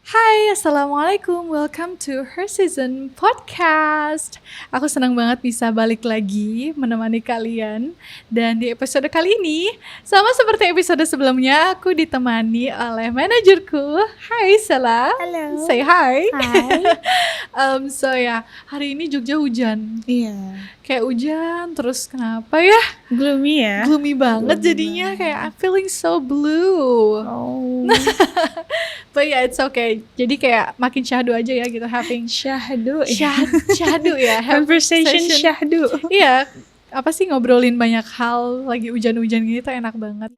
Hai, Assalamualaikum. Welcome to Her Season Podcast. Aku senang banget bisa balik lagi menemani kalian. Dan di episode kali ini, sama seperti episode sebelumnya, aku ditemani oleh manajerku. Hai, Sela. Halo. Say hi. Hai. Hari ini Jogja hujan. Iya. Kayak hujan, terus kenapa ya? Gloomy ya? Gloomy banget Gloomy jadinya, banget. kayak I'm feeling so blue. Oh. But yeah, it's okay. Jadi kayak makin syahdu aja ya gitu, having Syahdu. syahdu ya. Conversation syahdu. Iya, apa sih ngobrolin banyak hal lagi hujan-hujan gitu enak banget.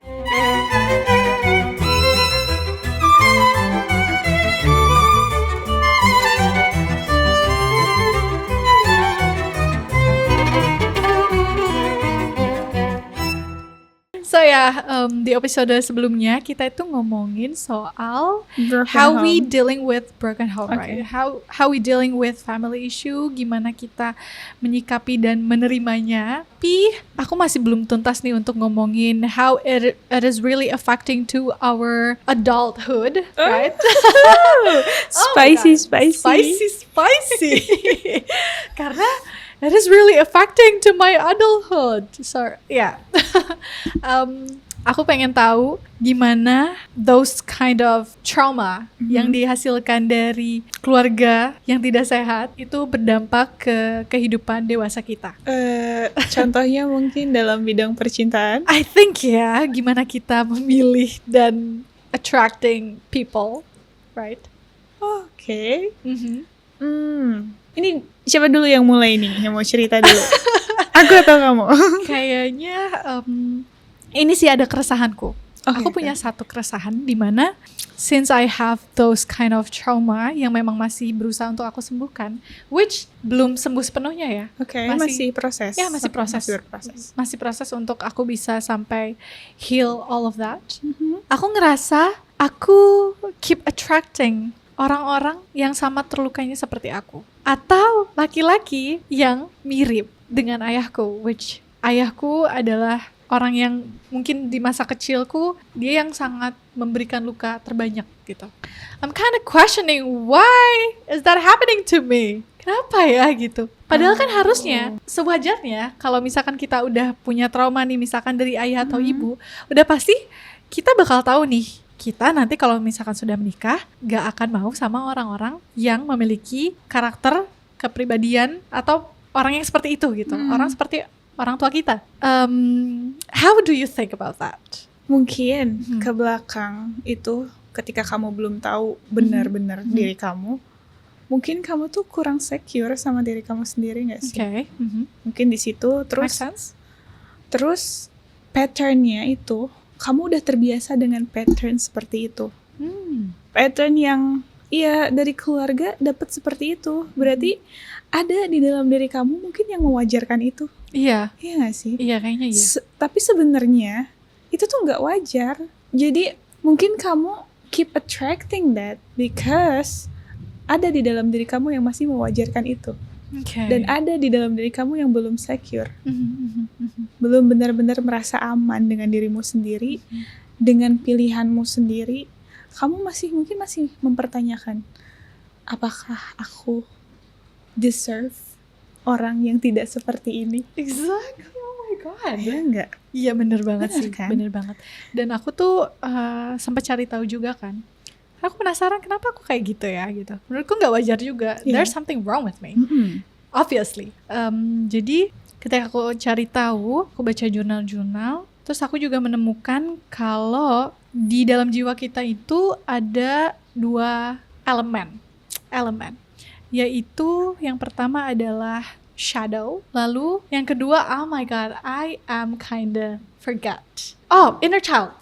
Di episode sebelumnya kita itu ngomongin soal how we dealing with broken home, right? How we dealing with family issue, gimana kita menyikapi dan menerimanya. Tapi aku masih belum tuntas nih untuk ngomongin how it is really affecting to our adulthood, right? Spicy. Karena it is really affecting to my adulthood. So, yeah. Aku pengen tahu gimana those kind of trauma yang dihasilkan dari keluarga yang tidak sehat itu berdampak ke kehidupan dewasa kita. Contohnya mungkin dalam bidang percintaan. I think ya, gimana kita memilih dan attracting people, right? Oke. Ini siapa dulu yang mulai nih, yang mau cerita dulu? Aku atau kamu? Kayaknya ini sih ada keresahanku. Aku punya satu keresahan di mana since I have those kind of trauma yang memang masih berusaha untuk aku sembuhkan, which belum sembuh sepenuhnya ya. Masih proses. Ya, masih proses. Masih proses untuk aku bisa sampai heal all of that. Aku ngerasa aku keep attracting orang-orang yang sama terlukanya seperti aku. Atau laki-laki yang mirip dengan ayahku, which ayahku adalah orang yang mungkin di masa kecilku dia yang sangat memberikan luka terbanyak gitu. I'm kind of questioning why is that happening to me? Kenapa ya gitu? Padahal kan harusnya sewajarnya kalau misalkan kita udah punya trauma nih misalkan dari ayah atau ibu, udah pasti kita bakal tahu nih kita nanti kalau misalkan sudah menikah gak akan mau sama orang-orang yang memiliki karakter, kepribadian atau orang yang seperti itu gitu. Orang seperti orang tua kita. How do you think about that? Mungkin ke belakang itu ketika kamu belum tahu benar-benar diri kamu, mungkin kamu tuh kurang secure sama diri kamu sendiri nggak sih? Mungkin di situ terus patternnya itu kamu udah terbiasa dengan pattern seperti itu. Pattern yang dari keluarga dapat seperti itu, berarti ada di dalam diri kamu mungkin yang mewajarkan itu. Iya nggak sih? Iya kayaknya iya. Tapi sebenarnya itu tuh nggak wajar. Jadi mungkin kamu keep attracting that because ada di dalam diri kamu yang masih mewajarkan itu. Dan ada di dalam diri kamu yang belum secure, belum benar-benar merasa aman dengan dirimu sendiri, dengan pilihanmu sendiri. Kamu mungkin masih mempertanyakan, apakah aku deserve orang yang tidak seperti ini? Exactly. Oh my god. Iya enggak? Iya bener banget sih, kan? bener banget. Dan aku tuh sempat cari tahu juga kan. Aku penasaran kenapa aku kayak gitu ya gitu. Menurutku nggak wajar juga. There's something wrong with me. Obviously. Jadi ketika aku cari tahu, aku baca jurnal-jurnal, terus aku juga menemukan kalau di dalam jiwa kita itu ada 2 elemen. Yaitu yang pertama adalah shadow, lalu yang kedua, oh my god, I am kinda forget. Inner child.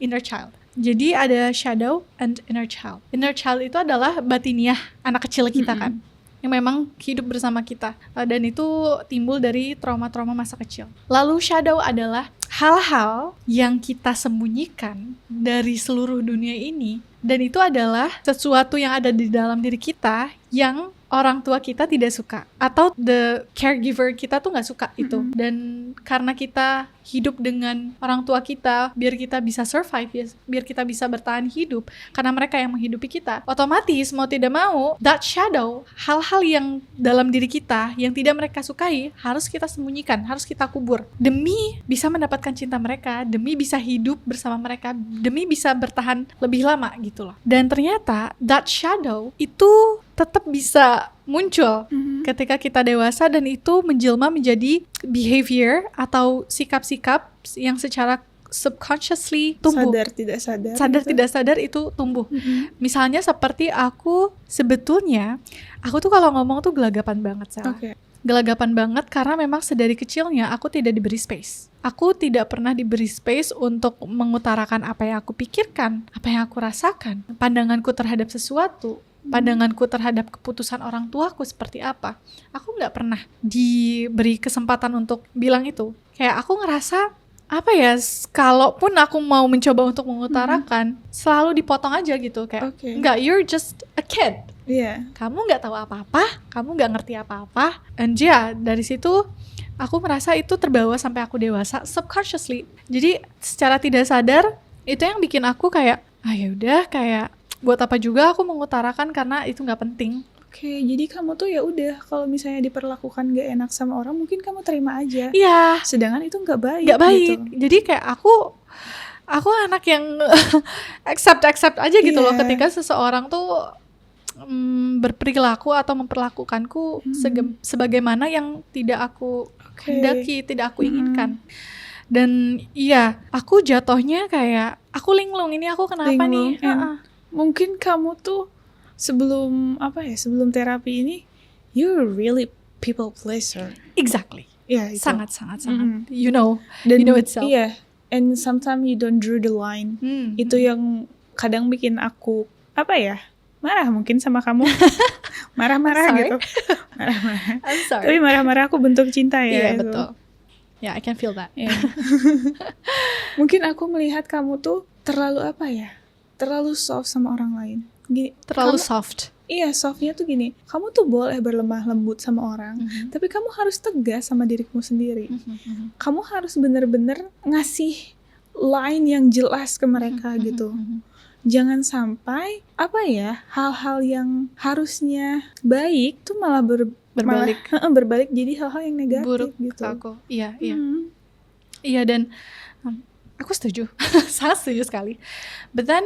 Inner child. Jadi ada shadow and inner child. Inner child itu adalah batiniah anak kecil kita kan, yang memang hidup bersama kita, dan itu timbul dari trauma-trauma masa kecil. Lalu shadow adalah hal-hal yang kita sembunyikan dari seluruh dunia ini, dan itu adalah sesuatu yang ada di dalam diri kita yang orang tua kita tidak suka, atau the caregiver kita tuh nggak suka itu. Dan karena kita hidup dengan orang tua kita biar kita bisa survive, ya, biar kita bisa bertahan hidup, karena mereka yang menghidupi kita, otomatis mau tidak mau that shadow, hal-hal yang dalam diri kita yang tidak mereka sukai harus kita sembunyikan, harus kita kubur demi bisa mendapatkan cinta mereka, demi bisa hidup bersama mereka, demi bisa bertahan lebih lama gitu loh. Dan ternyata that shadow itu tetap bisa muncul ketika kita dewasa, dan itu menjelma menjadi behavior atau sikap-sikap yang secara subconsciously tumbuh. Sadar tidak sadar itu tumbuh. Misalnya seperti aku, sebetulnya aku tuh kalau ngomong tuh gelagapan banget, Sel. Gelagapan banget karena memang sedari kecilnya aku tidak diberi space. Aku tidak pernah diberi space untuk mengutarakan apa yang aku pikirkan, apa yang aku rasakan, pandanganku terhadap sesuatu, pandanganku terhadap keputusan orang tuaku seperti apa. Aku nggak pernah diberi kesempatan untuk bilang itu. Kayak aku ngerasa, apa ya, kalaupun aku mau mencoba untuk mengutarakan, selalu dipotong aja gitu. Kayak, enggak, you're just a kid. Kamu nggak tahu apa-apa, kamu nggak ngerti apa-apa. And yeah, dari situ aku merasa itu terbawa sampai aku dewasa, subconsciously. Jadi secara tidak sadar, itu yang bikin aku kayak, yaudah, kayak buat apa juga aku mengutarakan karena itu nggak penting. Jadi kamu tuh ya udah, kalau misalnya diperlakukan gak enak sama orang, mungkin kamu terima aja. Iya. Sedangkan itu nggak baik. Gitu. Jadi kayak aku anak yang accept aja gitu loh, ketika seseorang tuh berperilaku atau memperlakukanku sebagaimana yang tidak aku hendaki, tidak aku inginkan. Dan iya, aku jatuhnya kayak aku linglung, ini aku kenapa nih? Mungkin kamu tuh sebelum terapi ini, you're really people pleaser. Exactly. Sangat. You know itself. And sometimes you don't draw the line. Itu yang kadang bikin aku marah mungkin sama kamu. Marah-marah gitu. Marah-marah. I'm sorry. Tapi marah-marah aku bentuk cinta ya. Iya, betul. Yeah, I can feel that. Mungkin aku melihat kamu tuh terlalu terlalu soft sama orang lain. Gini, terlalu soft. Iya, softnya tuh gini, kamu tuh boleh berlemah lembut sama orang, tapi kamu harus tegas sama dirimu sendiri. Kamu harus bener-bener ngasih line yang jelas ke mereka gitu. Jangan sampai hal-hal yang harusnya baik tuh malah berbalik jadi hal-hal yang negatif buruk gitu. Aku. Iya. Iya, dan aku setuju. Sangat setuju sekali. But then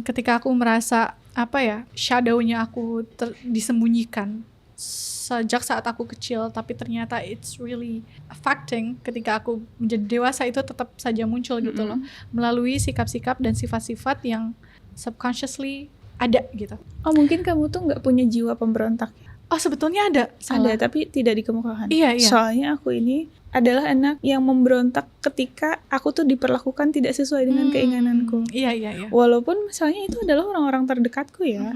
ketika aku merasa shadow-nya aku disembunyikan sejak saat aku kecil, tapi ternyata it's really affecting ketika aku menjadi dewasa, itu tetap saja muncul gitu loh, melalui sikap-sikap dan sifat-sifat yang subconsciously ada gitu. Mungkin kamu tuh nggak punya jiwa pemberontak. Sebetulnya ada, tapi tidak dikemukakan. Iya. Soalnya aku ini adalah anak yang memberontak ketika aku tuh diperlakukan tidak sesuai dengan keinginanku. Iya. Walaupun misalnya itu adalah orang-orang terdekatku ya.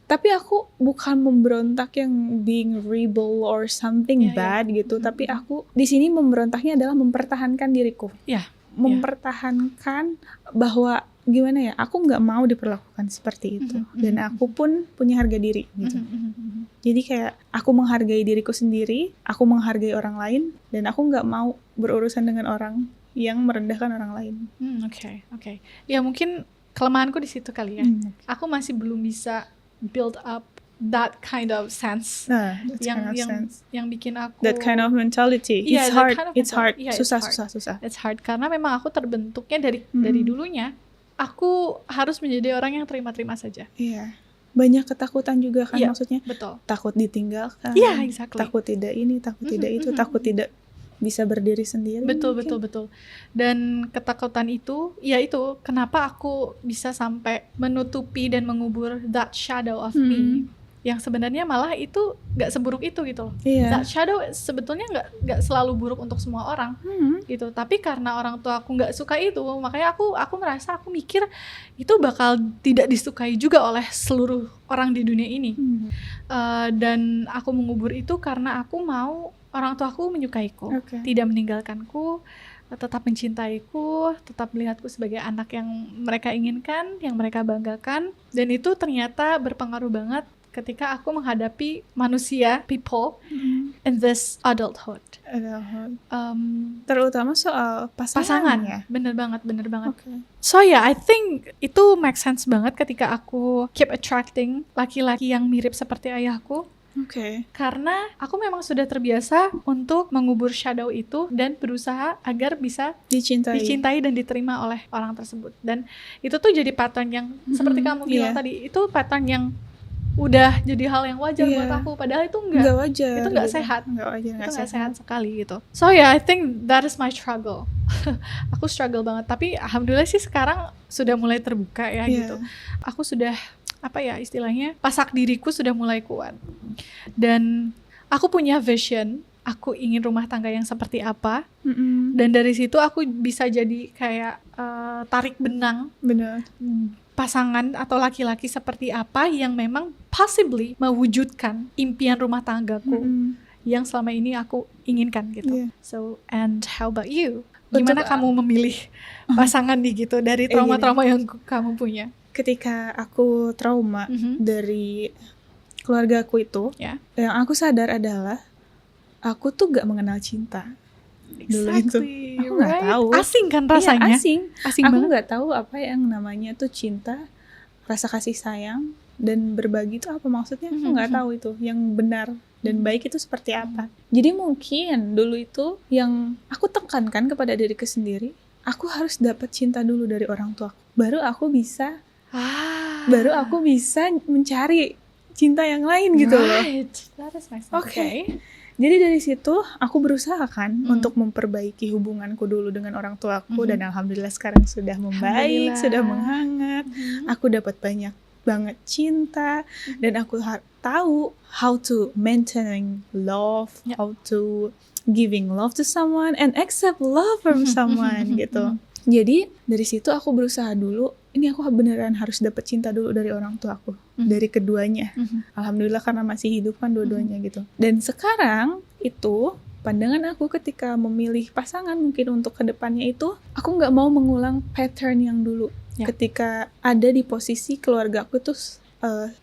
Tapi aku bukan memberontak yang being rebel or something bad gitu. Tapi aku di sini memberontaknya adalah mempertahankan diriku. Mempertahankan bahwa gimana ya, aku nggak mau diperlakukan seperti itu. Dan aku pun punya harga diri gitu. Jadi kayak aku menghargai diriku sendiri, aku menghargai orang lain, dan aku nggak mau berurusan dengan orang yang merendahkan orang lain. Oke. Ya mungkin kelemahanku di situ kali ya. Aku masih belum bisa build up that kind of sense. Yang bikin aku that kind of mentality. It's hard. It's hard. Susah. It's hard karena memang aku terbentuknya dari dulunya. Aku harus menjadi orang yang terima-terima saja. Iya. Banyak ketakutan juga kan, maksudnya. Betul. Takut ditinggalkan. Iya, exactly. Takut tidak ini, takut tidak itu, takut tidak bisa berdiri sendiri. Betul. Dan ketakutan itu, itu kenapa aku bisa sampai menutupi dan mengubur that shadow of me. Yang sebenarnya malah itu gak seburuk itu gitu loh. That shadow sebetulnya gak selalu buruk untuk semua orang gitu. Tapi karena orang tua aku gak suka itu, makanya aku merasa, aku mikir itu bakal tidak disukai juga oleh seluruh orang di dunia ini. Dan aku mengubur itu karena aku mau orang tua aku menyukaiku, tidak meninggalkanku, tetap mencintaiku, tetap melihatku sebagai anak yang mereka inginkan, yang mereka banggakan. Dan itu ternyata berpengaruh banget ketika aku menghadapi manusia, people in this adulthood. Terutama soal pasangan ya. Bener banget. Okay. So yeah, I think itu make sense banget ketika aku keep attracting laki-laki yang mirip seperti ayahku. Okay. Karena aku memang sudah terbiasa untuk mengubur shadow itu dan berusaha agar bisa dicintai dan diterima oleh orang tersebut. Dan itu tuh jadi pattern yang seperti kamu bilang tadi, itu pattern yang udah jadi hal yang wajar buat aku, padahal itu enggak wajar, itu enggak sehat, itu enggak sehat sekali gitu. So yeah, I think that is my struggle. Aku struggle banget, tapi alhamdulillah sih sekarang sudah mulai terbuka ya gitu. Aku sudah istilahnya pasak diriku sudah mulai kuat, dan aku punya vision, aku ingin rumah tangga yang seperti apa. Dan dari situ aku bisa jadi kayak tarik benang. Benar. Pasangan atau laki-laki seperti apa yang memang possibly mewujudkan impian rumah tanggaku yang selama ini aku inginkan gitu. So, and how about you? Gimana kamu memilih pasangan nih gitu dari trauma-trauma yang kamu punya? Ketika aku trauma dari keluarga aku itu, yang aku sadar adalah aku tuh gak mengenal cinta. Dulu itu aku nggak tahu, asing kan rasanya. Asing aku nggak tahu apa yang namanya tuh cinta, rasa kasih sayang dan berbagi itu apa maksudnya. Aku nggak tahu itu yang benar dan baik itu seperti apa. Jadi mungkin dulu itu yang aku tekankan kepada diriku sendiri, aku harus dapat cinta dulu dari orang tua, baru aku bisa mencari cinta yang lain gitu loh. That is nice. Okay. Jadi dari situ aku berusaha kan untuk memperbaiki hubunganku dulu dengan orang tuaku, dan alhamdulillah sekarang sudah membaik, sudah menghangat. Aku dapat banyak banget cinta, dan aku tahu how to maintain love, how to giving love to someone and accept love from someone gitu. Jadi dari situ aku berusaha dulu, ini aku beneran harus dapat cinta dulu dari orang tuaku, dari keduanya. Alhamdulillah karena masih hidup kan dua-duanya gitu. Dan sekarang itu pandangan aku ketika memilih pasangan mungkin untuk kedepannya itu, aku nggak mau mengulang pattern yang dulu. Ketika ada di posisi keluarga aku tuh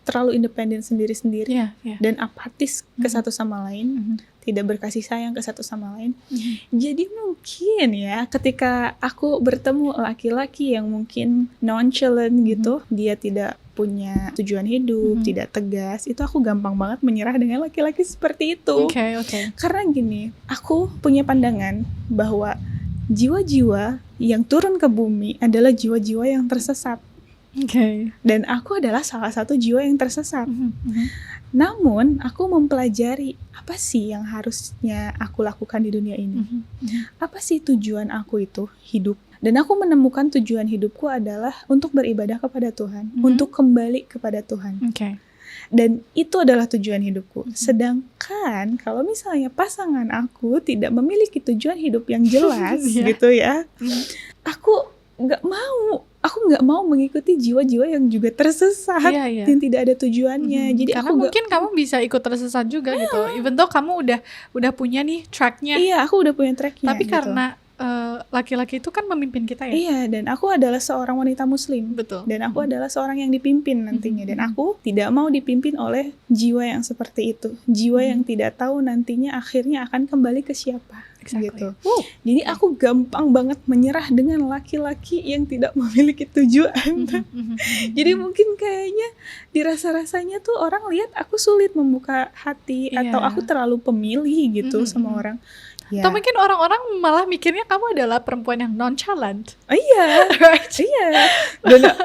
terlalu independen sendiri-sendiri dan apatis ke satu sama lain, tidak berkasih sayang ke satu sama lain. Jadi mungkin ya ketika aku bertemu laki-laki yang mungkin nonchalant gitu, dia tidak punya tujuan hidup, tidak tegas, itu aku gampang banget menyerah dengan laki-laki seperti itu. Karena gini, aku punya pandangan bahwa jiwa-jiwa yang turun ke bumi adalah jiwa-jiwa yang tersesat. Dan aku adalah salah satu jiwa yang tersesat. Namun aku mempelajari apa sih yang harusnya aku lakukan di dunia ini. Apa sih tujuan aku itu hidup. Dan aku menemukan tujuan hidupku adalah untuk beribadah kepada Tuhan, untuk kembali kepada Tuhan. Dan itu adalah tujuan hidupku. Sedangkan kalau misalnya pasangan aku tidak memiliki tujuan hidup yang jelas gitu ya, aku nggak mau mengikuti jiwa-jiwa yang juga tersesat, yang tidak ada tujuannya. Jadi karena mungkin kamu bisa ikut tersesat juga gitu, even though kamu udah punya nih tracknya. Aku udah punya tracknya. Tapi gitu. karena laki-laki itu kan memimpin kita ya. Iya, dan aku adalah seorang wanita muslim. Betul. Dan aku adalah seorang yang dipimpin nantinya. Dan aku tidak mau dipimpin oleh jiwa yang seperti itu. Jiwa yang tidak tahu nantinya akhirnya akan kembali ke siapa. Gitu. Jadi aku gampang banget menyerah dengan laki-laki yang tidak memiliki tujuan. Jadi mungkin kayaknya dirasa-rasanya tuh orang lihat aku sulit membuka hati, atau aku terlalu pemilih gitu sama orang. Atau mungkin orang-orang malah mikirnya kamu adalah perempuan yang nonchalant. Iya,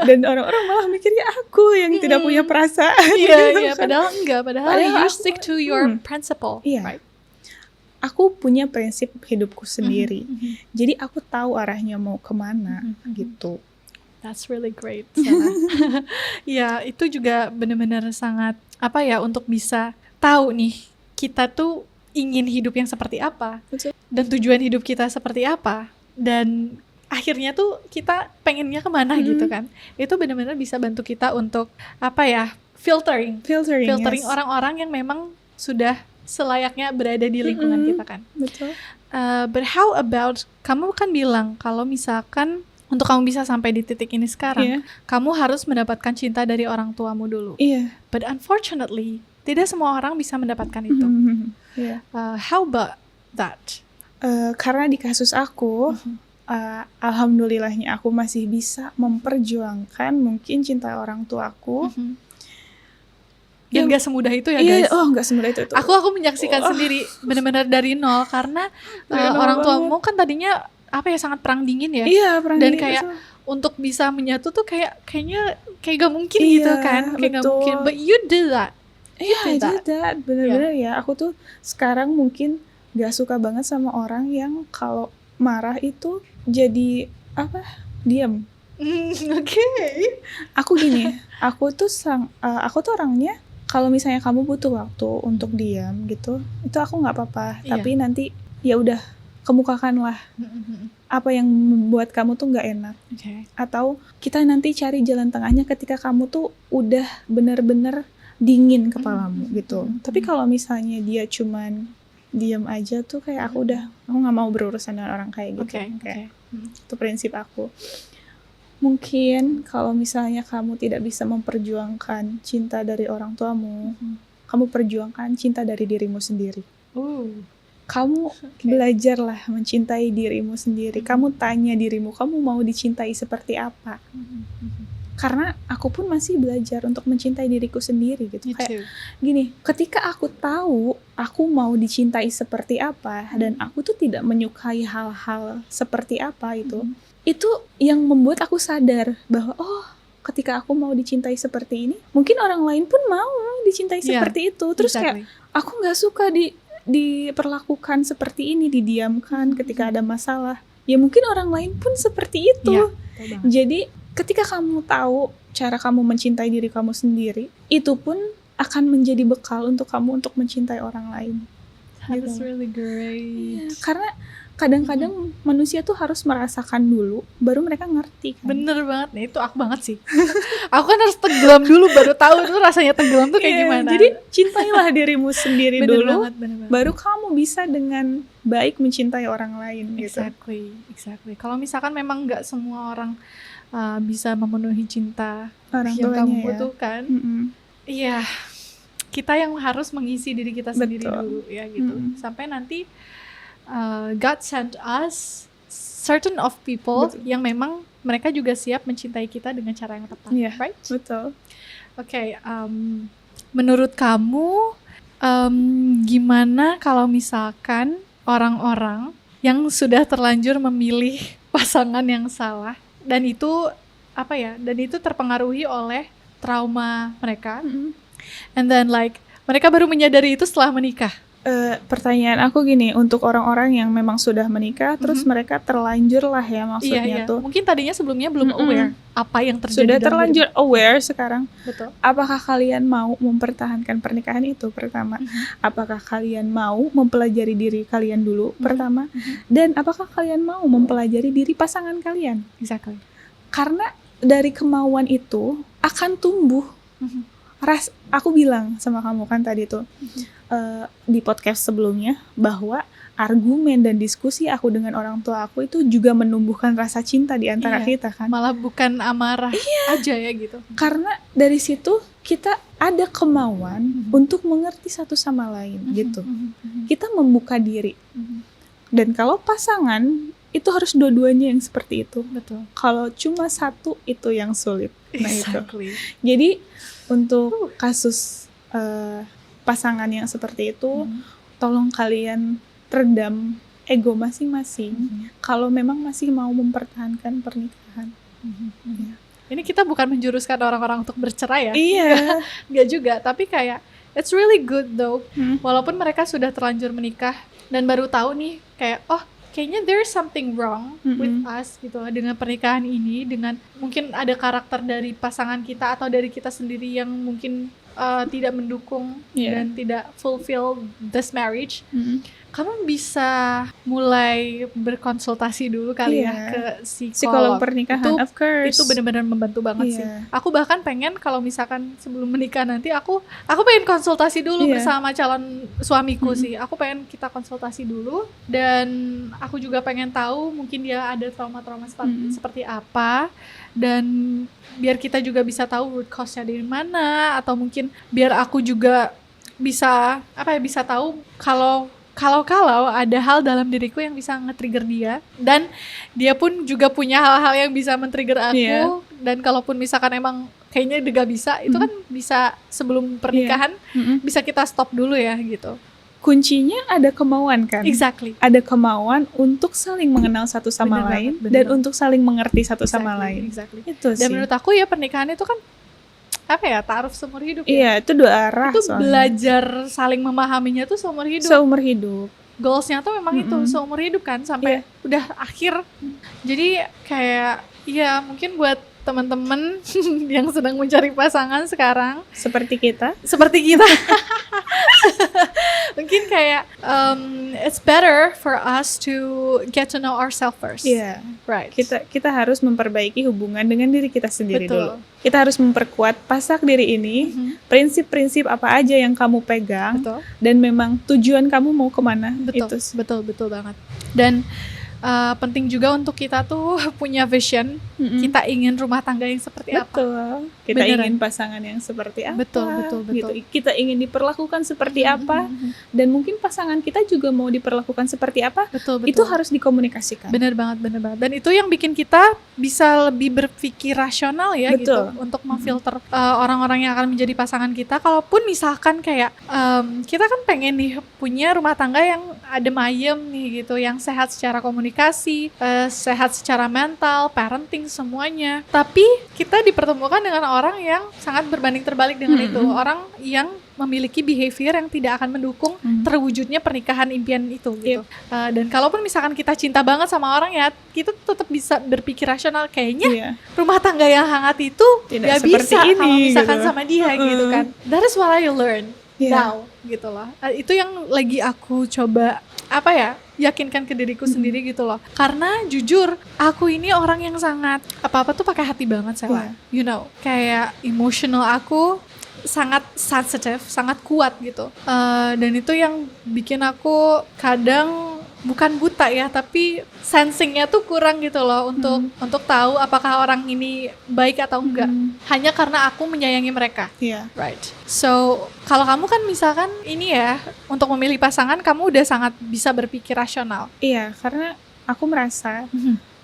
dan orang-orang malah mikirnya aku yang tidak punya perasaan. Iya, padahal enggak. Padahal you stick to your principle. Right? Aku punya prinsip hidupku sendiri. Jadi aku tahu arahnya mau kemana gitu. That's really great. Ya, itu juga benar-benar sangat untuk bisa tahu nih kita tuh ingin hidup yang seperti apa. Betul. Dan tujuan hidup kita seperti apa, dan akhirnya tuh kita pengennya kemana gitu kan. Itu benar-benar bisa bantu kita untuk filtering orang-orang yang memang sudah selayaknya berada di lingkungan kita kan. Betul. But how about, kamu kan bilang kalau misalkan untuk kamu bisa sampai di titik ini sekarang, Iya. kamu harus mendapatkan cinta dari orang tuamu dulu. Iya. But unfortunately, tidak semua orang bisa mendapatkan itu. Iya. How about that? Karena di kasus aku, alhamdulillahnya aku masih bisa memperjuangkan mungkin cinta orang tuaku. Dan gak semudah itu ya Iya, guys. gak semudah itu. Aku menyaksikan sendiri benar-benar dari nol karena orang tuamu kan tadinya sangat perang dingin ya. Iya, perang dan dingin kayak itu. Untuk bisa menyatu tuh kayaknya gak mungkin Iya, gitu kan. Kayak gak betul. mungkin. But you did that. Iya, I did that. Bener-bener ya. Aku tuh sekarang mungkin gak suka banget sama orang yang kalau marah itu jadi diam. Oke. Aku gini, aku tuh orangnya kalau misalnya kamu butuh waktu untuk diam gitu, itu aku nggak apa-apa. Iya. Tapi nanti ya udah kemukakanlah apa yang membuat kamu tuh nggak enak. Okay. Atau kita nanti cari jalan tengahnya ketika kamu tuh udah bener-bener dingin kepalamu gitu. Tapi kalau misalnya dia cuman diam aja tuh kayak aku nggak mau berurusan dengan orang kayak gitu. Okay. Itu prinsip aku. Mungkin kalau misalnya kamu tidak bisa memperjuangkan cinta dari orang tuamu, kamu perjuangkan cinta dari dirimu sendiri. Kamu belajarlah mencintai dirimu sendiri. Kamu tanya dirimu, kamu mau dicintai seperti apa? Karena aku pun masih belajar untuk mencintai diriku sendiri gitu. Kayak gini, ketika aku tahu aku mau dicintai seperti apa dan aku tuh tidak menyukai hal-hal seperti apa itu yang membuat aku sadar bahwa ketika aku mau dicintai seperti ini, mungkin orang lain pun mau dicintai seperti itu. Terus kayak aku nggak suka diperlakukan seperti ini, didiamkan ketika ada masalah. Ya mungkin orang lain pun seperti itu. Jadi ketika kamu tahu cara kamu mencintai diri kamu sendiri, itu pun akan menjadi bekal untuk kamu untuk mencintai orang lain. That's really great. Ya, karena kadang-kadang manusia tuh harus merasakan dulu, baru mereka ngerti kan. Bener banget, nih itu aku banget sih. Aku kan harus tenggelam dulu baru tahu tuh rasanya tenggelam tuh kayak gimana. Jadi cintailah dirimu sendiri bener dulu, banget. Baru kamu bisa dengan baik mencintai orang lain. Exactly. Kalau misalkan memang nggak semua orang bisa memenuhi cinta orang yang kamu ya. butuhkan, iya, kita yang harus mengisi diri kita sendiri dulu ya gitu. Sampai nanti God sent us certain of people yang memang mereka juga siap mencintai kita dengan cara yang tepat, right? Betul. Oke, menurut kamu gimana kalau misalkan orang-orang yang sudah terlanjur memilih pasangan yang salah dan itu terpengaruhi oleh trauma mereka, and then mereka baru menyadari itu setelah menikah? Pertanyaan aku gini, untuk orang-orang yang memang sudah menikah, terus mereka terlanjur lah ya maksudnya tuh. Mungkin tadinya sebelumnya belum aware apa yang terjadi. Sudah terlanjur aware sekarang. Betul. Apakah kalian mau mempertahankan pernikahan itu pertama? Apakah kalian mau mempelajari diri kalian dulu pertama? Dan apakah kalian mau mempelajari diri pasangan kalian? Exactly. Karena dari kemauan itu akan tumbuh. Aku bilang sama kamu kan tadi tuh di podcast sebelumnya bahwa argumen dan diskusi aku dengan orang tua aku itu juga menumbuhkan rasa cinta di antara kita kan. Malah bukan amarah aja ya gitu. Karena dari situ kita ada kemauan untuk mengerti satu sama lain gitu. Kita membuka diri. Dan kalau pasangan itu harus dua-duanya yang seperti itu. Betul. Kalau cuma satu itu yang sulit. Nah exactly. Itu. Jadi untuk kasus pasangan yang seperti itu, tolong kalian redam ego masing-masing. Kalau memang masih mau mempertahankan pernikahan. Ya. Ini kita bukan menjuruskan orang-orang untuk bercerai ya. Iya. Nggak juga, tapi kayak it's really good though. Walaupun mereka sudah terlanjur menikah dan baru tahu nih kayak kayaknya there's something wrong with us gitu dengan pernikahan ini, dengan mungkin ada karakter dari pasangan kita atau dari kita sendiri yang mungkin tidak mendukung Yeah. dan tidak fulfill this marriage, Mm-mm. kamu bisa mulai berkonsultasi dulu kali Iya. ya ke Psikolog psikolog. pernikahan, of course. Itu benar-benar membantu banget sih. Iya. Aku bahkan pengen kalau misalkan sebelum menikah nanti aku pengen konsultasi dulu Iya. bersama calon suamiku sih. Aku pengen kita konsultasi dulu, dan aku juga pengen tahu mungkin dia ada trauma-trauma seperti apa, dan biar kita juga bisa tahu root cause-nya dari mana, atau mungkin biar aku juga bisa tahu kalau ada hal dalam diriku yang bisa nge-trigger dia, dan dia pun juga punya hal-hal yang bisa men-trigger aku. Iya. Dan kalaupun misalkan emang kayaknya udah gak bisa, itu kan bisa sebelum pernikahan Mm-mm. bisa kita stop dulu ya gitu. Kuncinya ada kemauan kan? Exactly. Ada kemauan untuk saling mengenal satu sama Bener lain banget, bener dan banget. untuk saling mengerti satu sama lain. Exactly. Itu Dan sih. menurut aku ya pernikahan itu kan taaruf seumur hidup ya. Iya, itu dua arah Itu soalnya. belajar saling memahaminya tuh seumur hidup. Seumur hidup. Goalsnya tuh memang itu Mm-mm. seumur hidup kan, sampai udah akhir. Jadi kayak ya mungkin buat teman-teman yang sedang mencari pasangan sekarang Seperti kita. seperti kita, mungkin kayak it's better for us to get to know ourselves first. Iya. Right. Kita harus memperbaiki hubungan dengan diri kita sendiri Betul. dulu. Kita harus memperkuat pasak diri ini, prinsip-prinsip apa aja yang kamu pegang, Betul. dan memang tujuan kamu mau kemana. Betul, Itu sih. betul banget. Dan penting juga untuk kita tuh punya vision. Mm-mm. Kita ingin rumah tangga yang seperti apa. Betul. Kita Beneran. ingin pasangan yang seperti apa. Betul. Gitu. Kita ingin diperlakukan seperti apa, dan mungkin pasangan kita juga mau diperlakukan seperti apa. Betul. Itu harus dikomunikasikan. Bener banget. Dan itu yang bikin kita bisa lebih berpikir rasional ya. Betul. Gitu, untuk memfilter orang-orang yang akan menjadi pasangan kita. Kalaupun misalkan kayak kita kan pengen nih punya rumah tangga yang adem ayem nih gitu, yang sehat secara komunikasi, sehat secara mental, parenting, semuanya. Tapi kita dipertemukan dengan orang yang sangat berbanding terbalik dengan itu. Orang yang memiliki behavior yang tidak akan mendukung terwujudnya pernikahan impian itu gitu. Dan kalaupun misalkan kita cinta banget sama orang ya, kita tetap bisa berpikir rasional, kayaknya Iya. rumah tangga yang hangat itu Tidak gak seperti bisa ini, kalau misalkan gitu. sama dia gitu kan. That is what I learn Iya. now gitu loh. Itu yang lagi aku coba yakinkan ke diriku sendiri gitu loh. Karena jujur aku ini orang yang sangat apa-apa tuh pakai hati banget Sela. You know, kayak emotional aku sangat sensitive, sangat kuat gitu. Dan itu yang bikin aku kadang bukan buta ya, tapi sensingnya tuh kurang gitu loh untuk tahu apakah orang ini baik atau enggak. Hanya karena aku menyayangi mereka. Iya. Right. So, kalau kamu kan misalkan ini ya, untuk memilih pasangan kamu udah sangat bisa berpikir rasional. Iya, karena aku merasa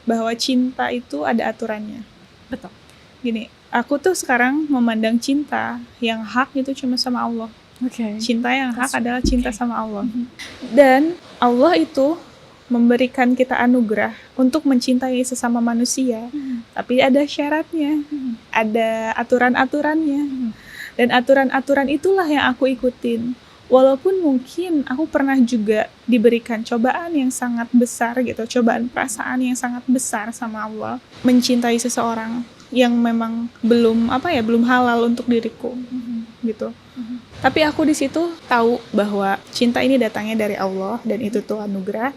bahwa cinta itu ada aturannya. Betul. Gini, aku tuh sekarang memandang cinta yang hak itu cuma sama Allah. Oke. Cinta yang hak That's adalah cinta okay. sama Allah. Dan Allah itu memberikan kita anugerah untuk mencintai sesama manusia. Tapi ada syaratnya, ada aturan-aturannya. Dan aturan-aturan itulah yang aku ikutin. Walaupun mungkin aku pernah juga diberikan cobaan yang sangat besar gitu, cobaan perasaan yang sangat besar sama Allah. Mencintai seseorang yang memang belum halal untuk diriku gitu. Tapi aku di situ tahu bahwa cinta ini datangnya dari Allah dan itu tuh anugerah.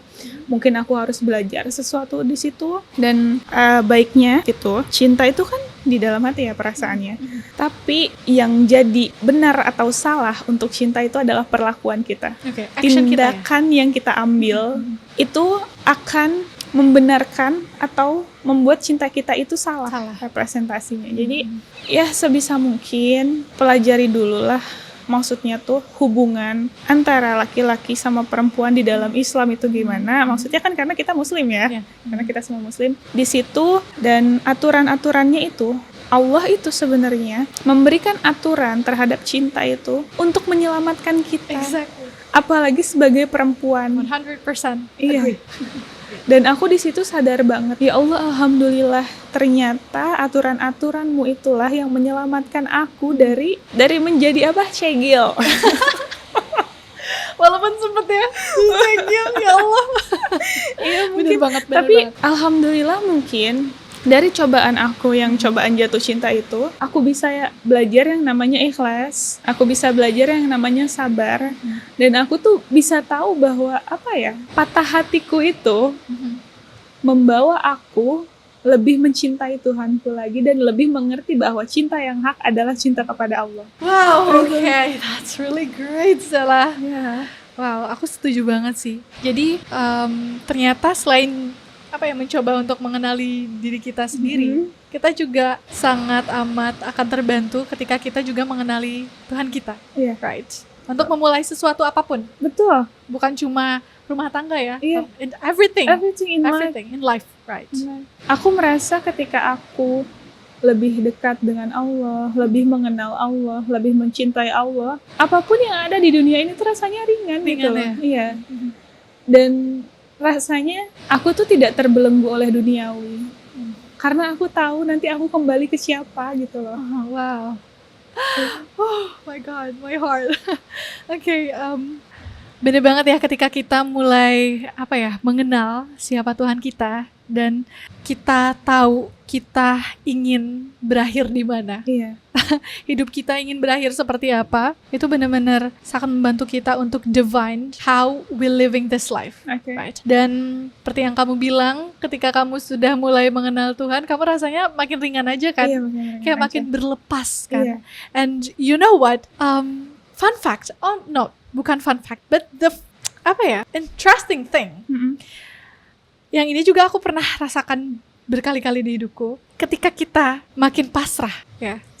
Mungkin aku harus belajar sesuatu di situ, dan baiknya itu cinta itu kan di dalam hati ya perasaannya. Tapi yang jadi benar atau salah untuk cinta itu adalah perlakuan kita. Oke, action kita ya. Tindakan yang kita ambil itu akan membenarkan atau membuat cinta kita itu salah. Representasinya. Jadi ya sebisa mungkin pelajari dulu lah. Maksudnya tuh hubungan antara laki-laki sama perempuan di dalam Islam itu gimana? Maksudnya kan karena kita Muslim ya, karena kita semua Muslim. Di situ dan aturan-aturannya itu, Allah itu sebenarnya memberikan aturan terhadap cinta itu untuk menyelamatkan kita. Exactly. Apalagi sebagai perempuan. 100%. Iya. Dan aku di situ sadar banget, ya Allah, alhamdulillah, ternyata aturan-aturanmu itulah yang menyelamatkan aku dari menjadi cegil. Walaupun sempet ya cegil, ya Allah. Iya, Bener banget. Tapi alhamdulillah mungkin dari cobaan aku yang cobaan jatuh cinta itu, aku bisa ya belajar yang namanya ikhlas, aku bisa belajar yang namanya sabar, dan aku tuh bisa tahu bahwa patah hatiku itu membawa aku lebih mencintai Tuhanku lagi dan lebih mengerti bahwa cinta yang hak adalah cinta kepada Allah. Wow, okay, that's really great, Stella. Ya. Wow, aku setuju banget sih. Jadi ternyata selain mencoba untuk mengenali diri kita sendiri, kita juga sangat amat akan terbantu ketika kita juga mengenali Tuhan kita, right? Untuk memulai sesuatu apapun. Betul. Bukan cuma rumah tangga ya, everything in life, right? Aku merasa ketika aku lebih dekat dengan Allah, lebih mengenal Allah, lebih mencintai Allah, apapun yang ada di dunia ini tuh rasanya ringan gitu loh. Ya? Iya. Dan rasanya aku tuh tidak terbelenggu oleh duniawi. Karena aku tahu nanti aku kembali ke siapa gitu loh. Oh, wow. Oh my God, my heart. Okay, bener banget ya ketika kita mulai mengenal siapa Tuhan kita dan kita tahu kita ingin berakhir di mana. Iya. Hidup kita ingin berakhir seperti apa, itu benar-benar sangat membantu kita untuk divine how we living this life, right? Dan seperti yang kamu bilang, ketika kamu sudah mulai mengenal Tuhan, kamu rasanya makin ringan aja kan? Iya, kayak makin berlepas kan? Iya. And you know what? Fun fact, bukan fun fact, but the interesting thing. Yang ini juga aku pernah rasakan berkali-kali di hidupku. Ketika kita makin pasrah,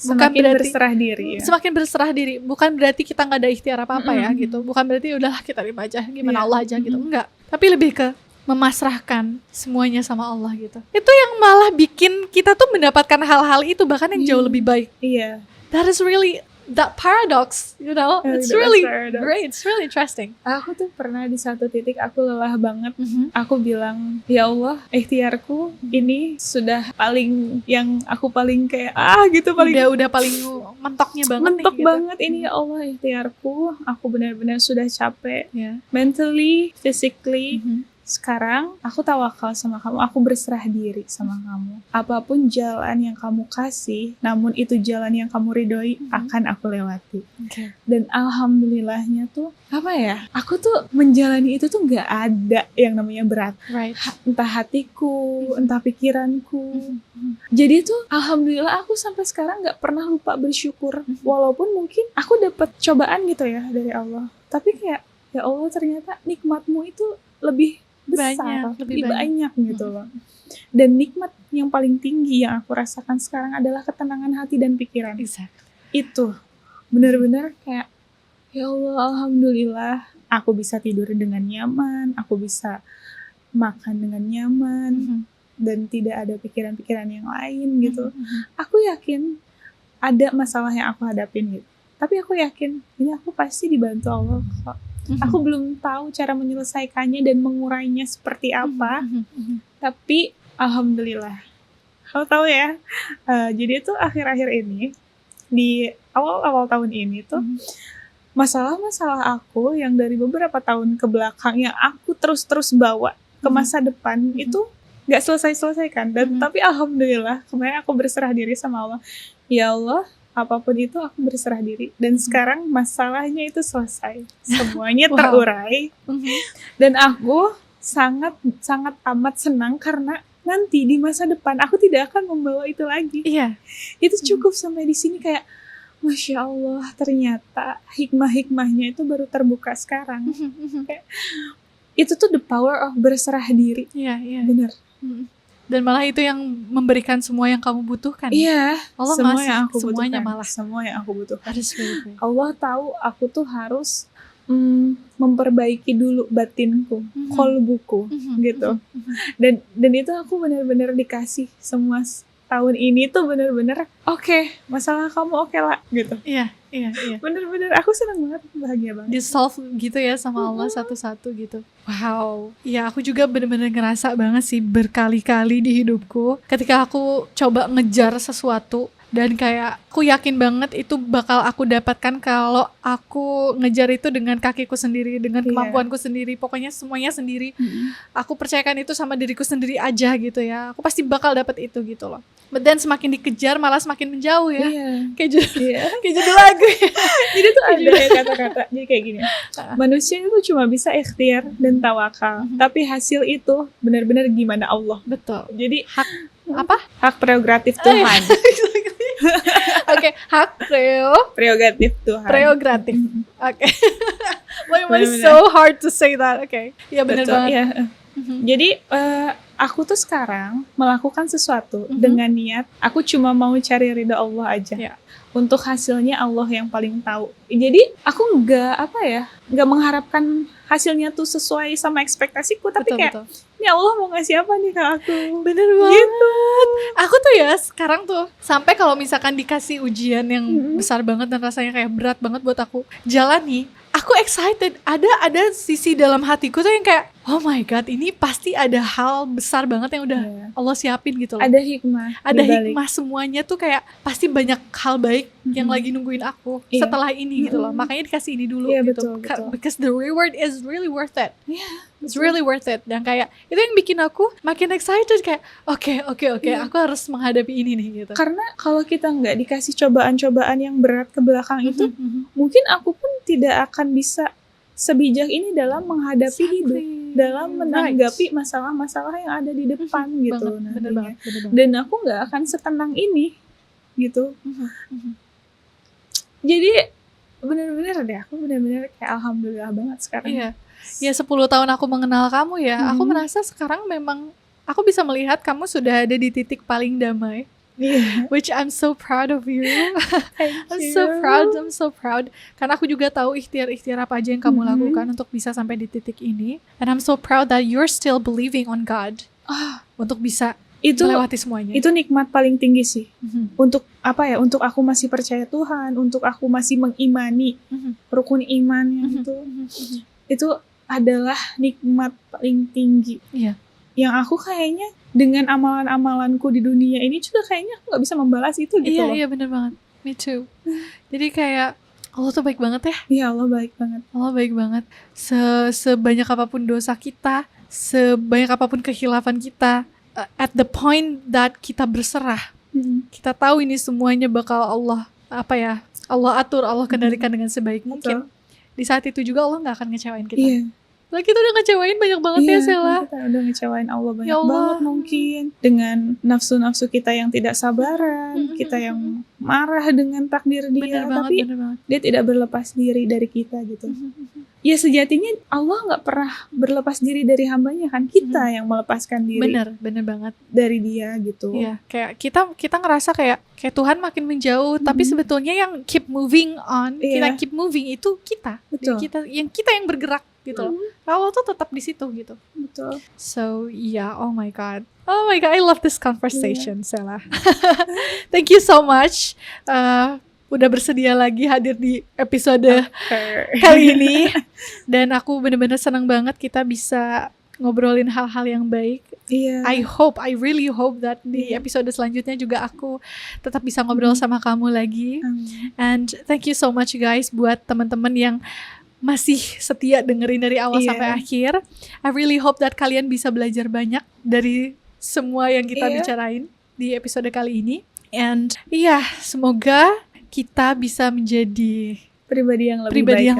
semakin berserah diri. Semakin berserah diri, bukan berarti kita nggak ada ikhtiar apa-apa ya gitu. Bukan berarti udahlah kita terima aja, gimana Allah aja gitu. Enggak. Tapi lebih ke memasrahkan semuanya sama Allah gitu. Itu yang malah bikin kita tuh mendapatkan hal-hal itu bahkan yang jauh lebih baik. Iya. That is really that paradox, you know, it's really great, it's really interesting. Aku tuh pernah di satu titik aku lelah banget. Aku bilang, ya Allah, ikhtiarku ini sudah paling yang aku paling kayak gitu paling udah paling mentoknya banget. Mentok nih, banget gitu. Ini ya Allah ikhtiarku. Aku benar-benar sudah capek, mentally, physically. Sekarang aku tawakal sama kamu, aku berserah diri sama kamu. Apapun jalan yang kamu kasih, namun itu jalan yang kamu ridhoi, akan aku lewati. Dan alhamdulillahnya tuh, aku tuh menjalani itu tuh gak ada yang namanya berat. Right. Entah hatiku, entah pikiranku. Jadi tuh alhamdulillah aku sampai sekarang gak pernah lupa bersyukur. Walaupun mungkin aku dapat cobaan gitu ya dari Allah. Tapi kayak, ya Allah ternyata nikmatmu itu lebih besar, lebih banyak gitu loh. Dan nikmat yang paling tinggi yang aku rasakan sekarang adalah ketenangan hati dan pikiran. Exactly. Itu benar-benar kayak, ya Allah alhamdulillah aku bisa tidur dengan nyaman, aku bisa makan dengan nyaman, dan tidak ada pikiran-pikiran yang lain gitu. Aku yakin ada masalah yang aku hadapin gitu, tapi aku yakin ini aku pasti dibantu Allah kok. Aku belum tahu cara menyelesaikannya dan mengurainya seperti apa. Tapi alhamdulillah. Kamu tahu ya. Jadi tuh akhir-akhir ini, di awal-awal tahun ini tuh, masalah-masalah aku yang dari beberapa tahun ke belakang yang aku terus-terus bawa ke masa depan itu gak selesai-selesai kan. Dan tapi alhamdulillah kemarin aku berserah diri sama Allah. Ya Allah, apapun itu aku berserah diri. Dan sekarang masalahnya itu selesai. Semuanya terurai. Dan aku sangat amat senang karena nanti di masa depan aku tidak akan membawa itu lagi. Iya. Itu cukup sampai di sini kayak, Masya Allah, ternyata hikmah-hikmahnya itu baru terbuka sekarang. Kayak, itu tuh the power of berserah diri. Iya. Bener. Dan malah itu yang memberikan semua yang kamu butuhkan. Iya. Allah semua ngasih yang aku semuanya butuhkan. malah. Semua yang aku butuhkan. Allah tahu aku tuh harus memperbaiki dulu batinku, kolbuku, gitu. Dan itu aku benar-benar dikasih semua tahun ini tuh benar-benar oke, masalah kamu oke lah, gitu. Iya. Bener-bener aku senang banget, bahagia banget. Di-solve gitu ya sama Allah satu-satu gitu. Wow. Ya aku juga bener-bener ngerasa banget sih berkali-kali di hidupku ketika aku coba ngejar sesuatu Dan kayak aku yakin banget itu bakal aku dapatkan kalau aku ngejar itu dengan kakiku sendiri, dengan kemampuanku sendiri, pokoknya semuanya sendiri. Aku percayakan itu sama diriku sendiri aja gitu ya. Aku pasti bakal dapat itu gitu loh. But then semakin dikejar malah semakin menjauh ya. Kayak judul lagu ya. Jadi tuh ada ya kata-kata jadi kayak gini. Manusia itu cuma bisa ikhtiar dan tawakal, tapi hasil itu benar-benar gimana Allah. Betul. Jadi hak prerogatif Tuhan. Oke, hak prerogatif Tuhan. Prerogatif. Oke. Why so hard to say that? Oke. Ya benar banget. Ya. Jadi aku tuh sekarang melakukan sesuatu dengan niat aku cuma mau cari ridho Allah aja. Untuk hasilnya Allah yang paling tahu. Jadi aku nggak mengharapkan hasilnya tuh sesuai sama ekspektasiku, tapi kayak ini Allah mau ngasih apa nih ke aku. Bener banget gitu. Aku tuh ya sekarang tuh sampai kalau misalkan dikasih ujian yang besar banget dan rasanya kayak berat banget buat aku jalani, aku excited. Ada sisi dalam hatiku tuh yang kayak oh my god, ini pasti ada hal besar banget yang udah Allah siapin gitu loh. Ada hikmah. Ada hikmah semuanya tuh kayak pasti banyak hal baik yang lagi nungguin aku setelah ini gitu loh. Makanya dikasih ini dulu gitu. Betul. Because the reward is really worth it. It's really worth it. Dan kayak itu yang bikin aku makin excited kayak oke, aku harus menghadapi ini nih gitu. Karena kalau kita nggak dikasih cobaan-cobaan yang berat ke belakang itu, mungkin aku pun tidak akan bisa sebijak ini dalam menghadapi hidup, dalam menanggapi masalah-masalah yang ada di depan gitu nantinya. Dan aku nggak akan setenang ini gitu. Jadi benar-benar deh, aku benar-benar kayak alhamdulillah banget sekarang. Ya 10 tahun aku mengenal kamu ya, aku merasa sekarang memang aku bisa melihat kamu sudah ada di titik paling damai. Which I'm so proud of you. I'm so proud. Karena aku juga tahu ikhtiar-ikhtiar apa aja yang kamu lakukan untuk bisa sampai di titik ini. And I'm so proud that you're still believing on God. Untuk bisa melewati semuanya. Itu nikmat paling tinggi sih. Untuk untuk aku masih percaya Tuhan, untuk aku masih mengimani rukun iman yang itu adalah nikmat paling tinggi. Yang aku kayaknya dengan amalan-amalanku di dunia ini juga kayaknya aku gak bisa membalas itu gitu loh. Iya bener banget. Me too. Jadi kayak Allah tuh baik banget ya. Iya Allah baik banget. Allah baik banget. Sebanyak apapun dosa kita, sebanyak apapun kehilafan kita, at the point that kita berserah, kita tahu ini semuanya bakal Allah Allah atur, Allah kendalikan dengan sebaik mungkin. Di saat itu juga Allah gak akan ngecewain kita. Lah kita udah ngecewain banyak banget ya Sela. Kita udah ngecewain Allah banyak banget mungkin. Dengan nafsu-nafsu kita yang tidak sabaran, kita yang marah dengan takdir dia, tapi dia tidak berlepas diri dari kita gitu. Ya sejatinya Allah gak pernah berlepas diri dari hambanya kan, kita yang melepaskan diri. Bener banget. Dari dia gitu. Iya, kayak kita ngerasa kayak Tuhan makin menjauh, tapi sebetulnya yang keep moving on, kita keep moving itu kita. Betul. Kita yang bergerak gitu loh. Allah tuh tetap di situ gitu. Betul. So oh my god, I love this conversation, Sela. Thank you so much. Udah bersedia lagi hadir di episode kali ini. Dan aku bener-bener senang banget kita bisa ngobrolin hal-hal yang baik. I really hope that di episode selanjutnya juga aku tetap bisa ngobrol sama kamu lagi. And thank you so much guys buat teman-teman yang masih setia dengerin dari awal sampai akhir. I really hope that kalian bisa belajar banyak dari semua yang kita bicarain di episode kali ini. And semoga kita bisa menjadi pribadi yang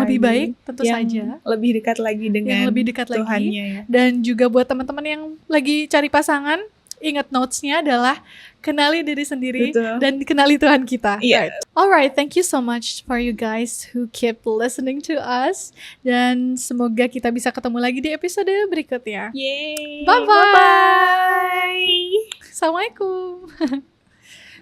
lebih baik tentu saja. Lebih dekat lagi dengan Tuhannya ya. Dan juga buat teman-teman yang lagi cari pasangan, ingat notes-nya adalah kenali diri sendiri dan kenali Tuhan kita. Alright, thank you so much for you guys who keep listening to us. Dan semoga kita bisa ketemu lagi di episode berikutnya. Yay! Bye-bye! Assalamualaikum!